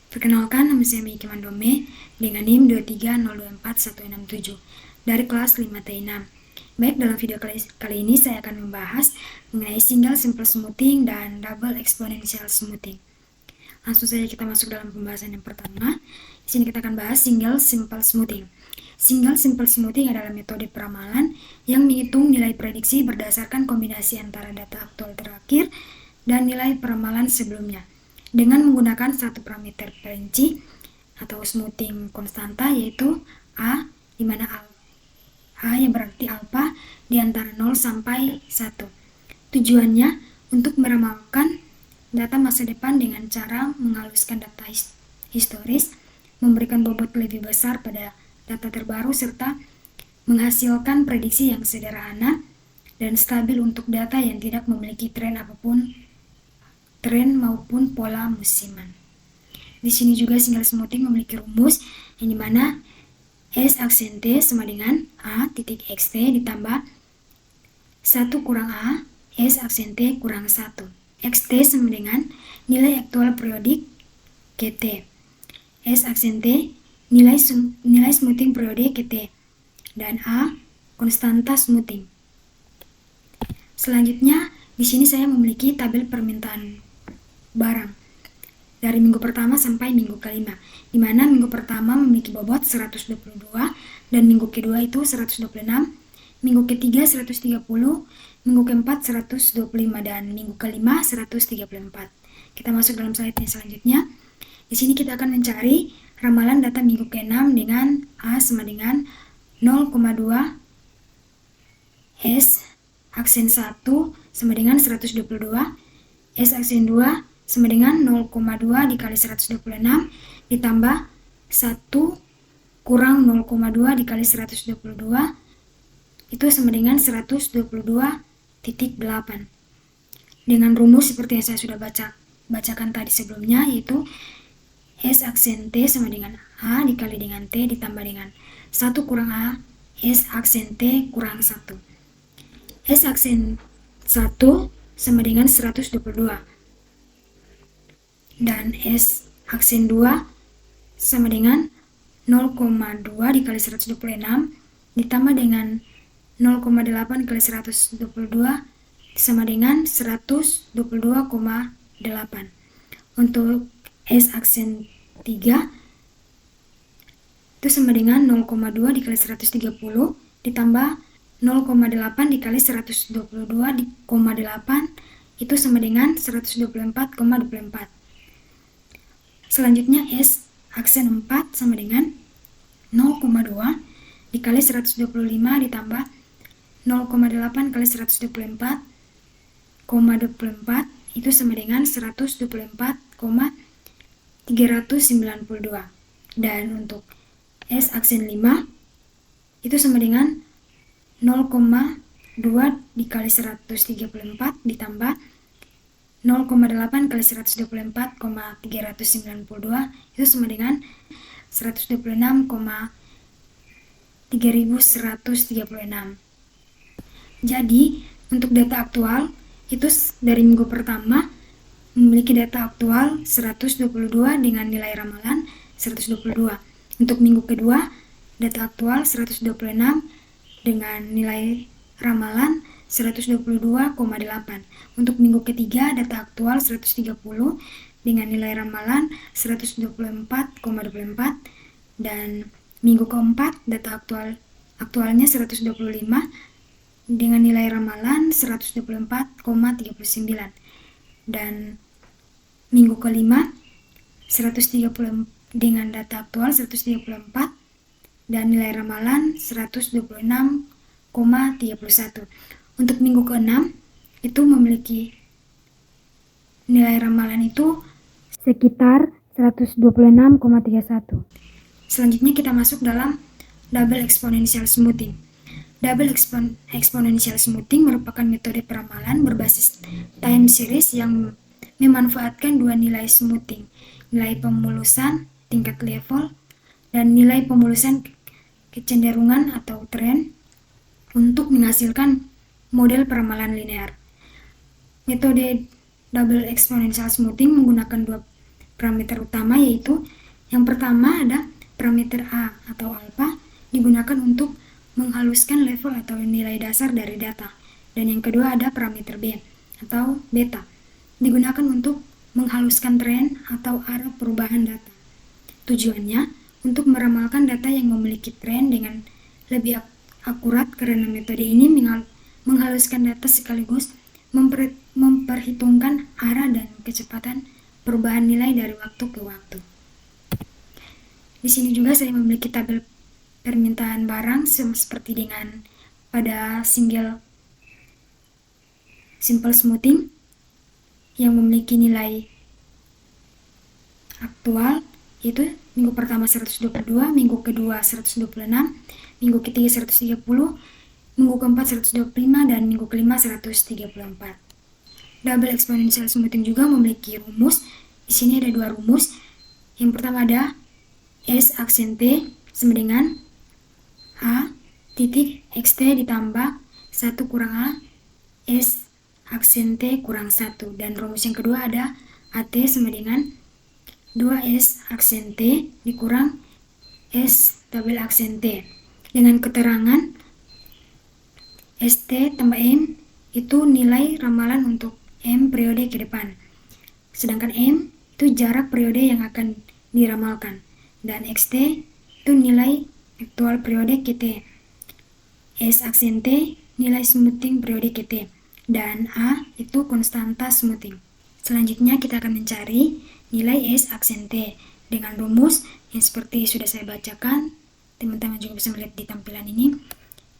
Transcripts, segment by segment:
Perkenalkan, nama saya Miki Mandome dengan NIM 230241167 dari kelas 5T6. Baik, dalam video kali ini saya akan membahas mengenai single simple smoothing dan double exponential smoothing. Langsung saja kita masuk dalam pembahasan yang pertama. Di sini kita akan bahas single simple smoothing. Single simple smoothing adalah metode peramalan yang menghitung nilai prediksi berdasarkan kombinasi antara data aktual terakhir dan nilai peramalan sebelumnya, dengan menggunakan satu parameter perinci atau smoothing konstanta, yaitu A, di mana A yang berarti alpha di antara 0 sampai 1. Tujuannya untuk meramalkan data masa depan dengan cara menghaluskan data historis, memberikan bobot lebih besar pada data terbaru, serta menghasilkan prediksi yang sederhana dan stabil untuk data yang tidak memiliki tren maupun pola musiman. Di sini juga single smoothing memiliki rumus yang dimana S aksen T sama dengan A titik XT ditambah 1 kurang A S aksen T kurang 1. XT sama dengan nilai aktual periodik KT. S aksen T nilai smoothing periode KT dan A konstanta smoothing. Selanjutnya di sini saya memiliki tabel permintaan barang dari minggu pertama sampai minggu kelima, di mana minggu pertama memiliki bobot 122 dan minggu kedua itu 126, minggu ketiga 130, minggu keempat 125 dan minggu kelima 134. Kita masuk dalam slide yang selanjutnya. Di sini kita akan mencari ramalan data minggu ke-6 dengan A sama dengan 0,2 S aksen 1 sama dengan 122, S aksen 2 sama dengan 0,2 dikali 126 ditambah 1 kurang 0,2 dikali 122 itu sama dengan 122,8. Dengan rumus seperti yang saya sudah bacakan tadi sebelumnya, yaitu S aksen T sama dengan A dikali dengan T ditambah dengan 1 kurang A S aksen T kurang 1. S aksen 1 sama dengan 122 dan S aksen 2 sama dengan 0,2 dikali 126 ditambah dengan 0,8 kali 122 sama dengan 122,8. Untuk S aksen 3 itu sama dengan 0,2 dikali 130 ditambah 0,8 dikali 122,8 itu sama dengan 124,24. Selanjutnya S aksen 4 sama dengan 0,2 dikali 125 ditambah 0,8 kali 124,24 itu sama dengan 124,392. Dan untuk S aksen 5 itu sama dengan 0,2 dikali 134 ditambah 0,8 kali 124,392 itu sama dengan 126,3136. Jadi untuk data aktual itu dari minggu pertama memiliki data aktual 122 dengan nilai ramalan 122. Untuk minggu kedua data aktual 126 dengan nilai ramalan 122,8. Untuk minggu ketiga data aktual 130 dengan nilai ramalan 124,24 dan minggu keempat data aktualnya 125 dengan nilai ramalan 124,39 dan minggu kelima 130 dengan data aktual 134 dan nilai ramalan 126,31. Untuk minggu ke-6 itu memiliki nilai ramalan itu sekitar 126,31. Selanjutnya kita masuk dalam double exponential smoothing. Double exponential smoothing merupakan metode peramalan berbasis time series yang memanfaatkan dua nilai smoothing, nilai pemulusan tingkat level dan nilai pemulusan kecenderungan atau tren, untuk menghasilkan model peramalan linear. Metode double exponential smoothing menggunakan dua parameter utama, yaitu yang pertama ada parameter A atau alfa, digunakan untuk menghaluskan level atau nilai dasar dari data. Dan yang kedua ada parameter B atau beta, digunakan untuk menghaluskan tren atau arah perubahan data. Tujuannya untuk meramalkan data yang memiliki tren dengan lebih akurat, karena metode ini menghaluskan data sekaligus memperhitungkan arah dan kecepatan perubahan nilai dari waktu ke waktu. Di sini juga saya memiliki tabel permintaan barang seperti dengan pada simple smoothing yang memiliki nilai aktual, yaitu minggu pertama 122, minggu kedua 126, minggu ketiga 130, minggu keempat 125, dan minggu kelima 134. Double exponential smoothing juga memiliki rumus. Di sini ada dua rumus. Yang pertama ada S aksen T sama dengan A titik XT ditambah 1 kurang A S aksen T kurang 1. Dan rumus yang kedua ada AT sama dengan 2S aksen T dikurang S double aksen T. Dengan keterangan ST tambah M itu nilai ramalan untuk M periode ke depan. Sedangkan M itu jarak periode yang akan diramalkan. Dan XT itu nilai aktual periode KT. S aksen T nilai smoothing periode KT. Dan A itu konstanta smoothing. Selanjutnya kita akan mencari nilai S aksen T dengan rumus yang seperti sudah saya bacakan. Teman-teman juga bisa melihat di tampilan ini,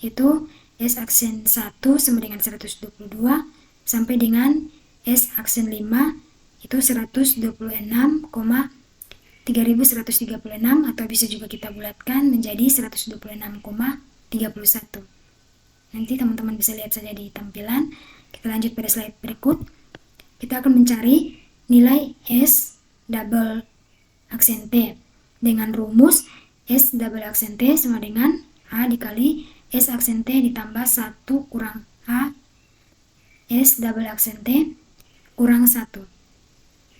yaitu S aksen 1 sama dengan 122 sampai dengan S aksen 5 itu 126,3136, atau bisa juga kita bulatkan menjadi 126,31. Nanti teman-teman bisa lihat saja di tampilan. Kita lanjut pada slide berikut. Kita akan mencari nilai S double aksen T dengan rumus S double aksen T sama dengan A dikali S aksen T ditambah 1 kurang A S double aksen T kurang 1.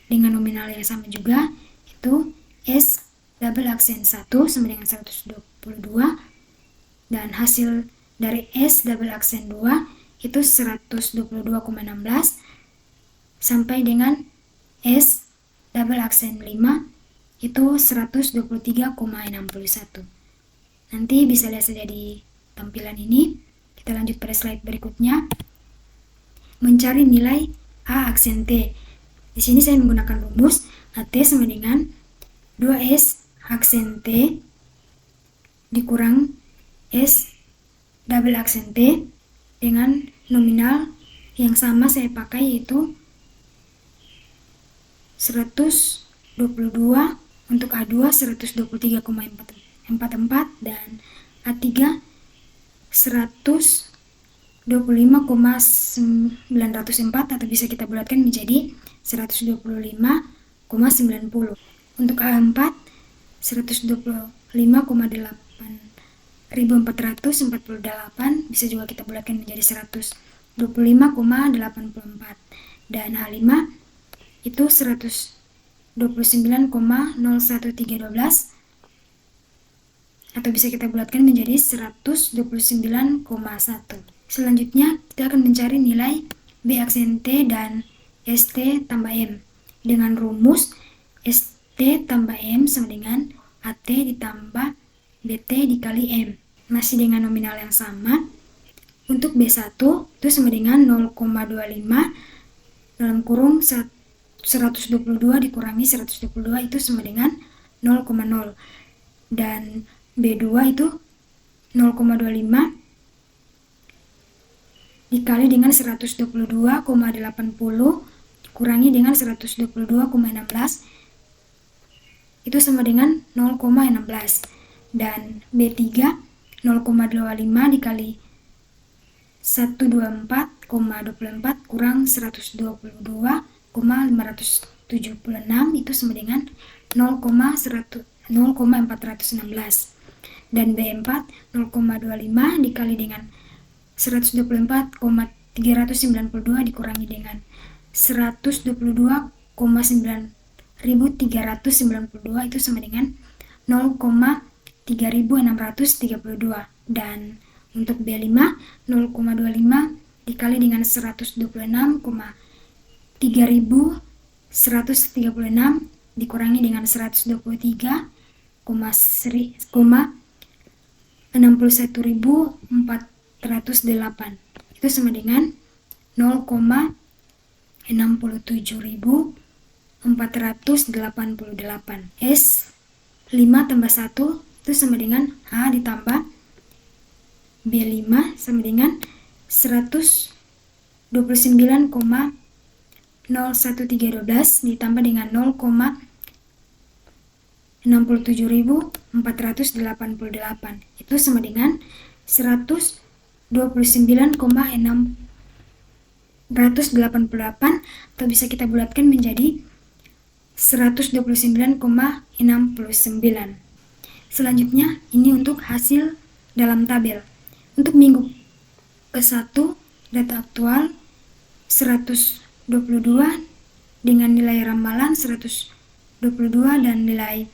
Dengan nominal yang sama juga, itu S double aksen 1 sama dengan 122, dan hasil dari S double aksen 2 itu 122,16 sampai dengan S double aksen 5 itu 123,61. Nanti bisa lihat saja di tampilan ini. Kita lanjut pada slide berikutnya. Mencari nilai A aksen T. Di sini saya menggunakan rumus AT sama dengan 2S aksen T dikurang S double aksen T, dengan nominal yang sama saya pakai, yaitu 122, untuk A2 123,44 dan A3 125,904, atau bisa kita bulatkan menjadi 125,90. Untuk A4 125,8448, bisa juga kita bulatkan menjadi 125,84, dan A5 itu 129,01312, atau bisa kita bulatkan menjadi 129,1. Selanjutnya kita akan mencari nilai B aksen T dan ST tambah M dengan rumus ST tambah M sama dengan AT ditambah BT dikali M, masih dengan nominal yang sama. Untuk B1 itu sama dengan 0,25 dalam kurung 122 dikurangi 122 itu sama dengan 0,0, dan B2 itu 0,25 dikali dengan 122,80 kurangi dengan 122,16 itu sama dengan 0,16, dan B3 0,25 dikali 124,24 kurang 122,576 itu sama dengan 0,416, dan B4 0,25 dikali dengan 124,392 dikurangi dengan 122,9 0,1392 itu sama dengan 0,3632. Dan untuk B5 0,25 dikali dengan 126,3136 dikurangi dengan 123,61.408 itu sama dengan 0,67488. S 5 tambah 1 itu sama dengan A ditambah B5 sama dengan 129,01312 ditambah dengan 0,67488 itu sama dengan 129,688 atau bisa kita bulatkan menjadi 129,69. Selanjutnya ini untuk hasil dalam tabel. Untuk minggu ke-1 data aktual 122 dengan nilai ramalan 122 dan nilai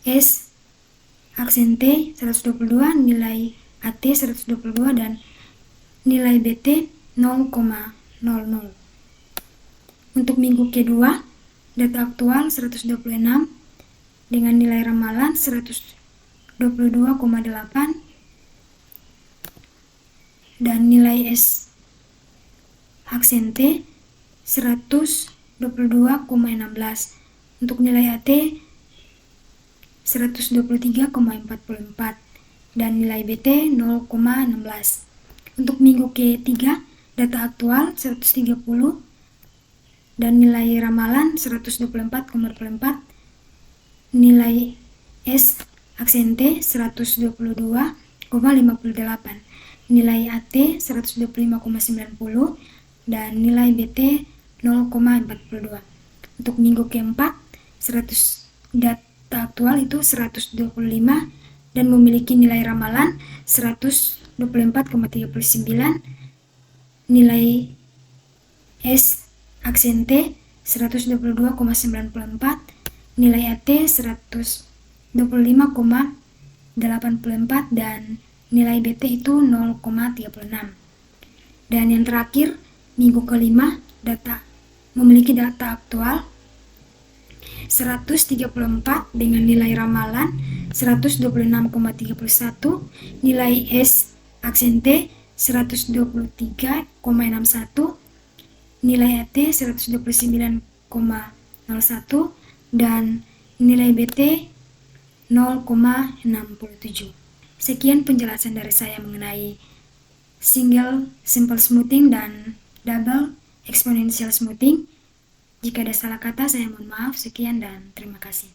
S aksen T 122, nilai AT 122 dan nilai BT 0,00. Untuk minggu kedua data aktual 126 dengan nilai ramalan 122,8 dan nilai S aksen T 122,16. Untuk nilai AT 123,44 dan nilai BT 0,16. Untuk minggu ke-3 data aktual 130 dan nilai ramalan 124,24, nilai S aksen T 122,58, nilai AT 125,90 dan nilai BT 0,42. Untuk minggu ke-4 data aktual itu 125 dan memiliki nilai ramalan 124,39, nilai S aksen T 122,94, nilai AT 125,84 dan nilai BT itu 0,36. Dan yang terakhir minggu ke-5 memiliki data aktual 134 dengan nilai ramalan 126,31, nilai S aksen T 123,61, nilai AT 129,01 dan nilai BT 0,67. Sekian penjelasan dari saya mengenai single simple smoothing dan double exponential smoothing. Jika ada salah kata saya mohon maaf. Sekian dan terima kasih.